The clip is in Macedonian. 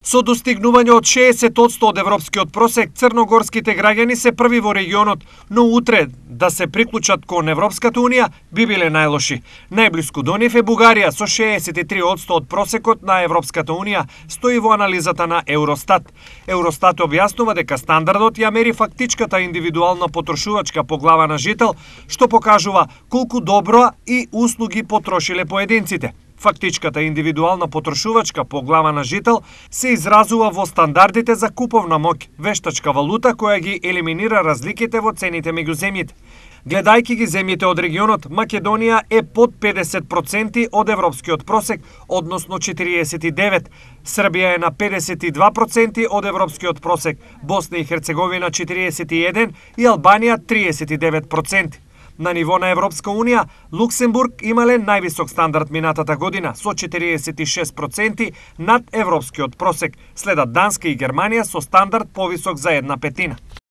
Со достигнување од 60% од европскиот просек, црногорските граѓани се први во регионот, но утре да се приклучат кон Европската Унија би биле најлоши. Најблиску до нив е Бугарија со 63% од просекот на Европската Унија, стои во анализата на Евростат. Евростат објаснува дека стандардот ја мери фактичката индивидуална потрошувачка по глава на жител, што покажува колку добро и услуги потрошиле поединците. Фактичката индивидуална потрошувачка по глава на жител се изразува во стандардите за куповна моќ, вештачка валута која ги елиминира разликите во цените меѓу земјите. Гледајќи ги земјите од регионот, Македонија е под 50% од европскиот просек, односно 49%. Србија е на 52% од европскиот просек, Босна и Херцеговина 41% и Албанија 39%. На ниво на Европска Унија, Луксембург имале највисок стандард минатата година со 46% над европскиот просек, следат Данска и Германија со стандард повисок за 1/5.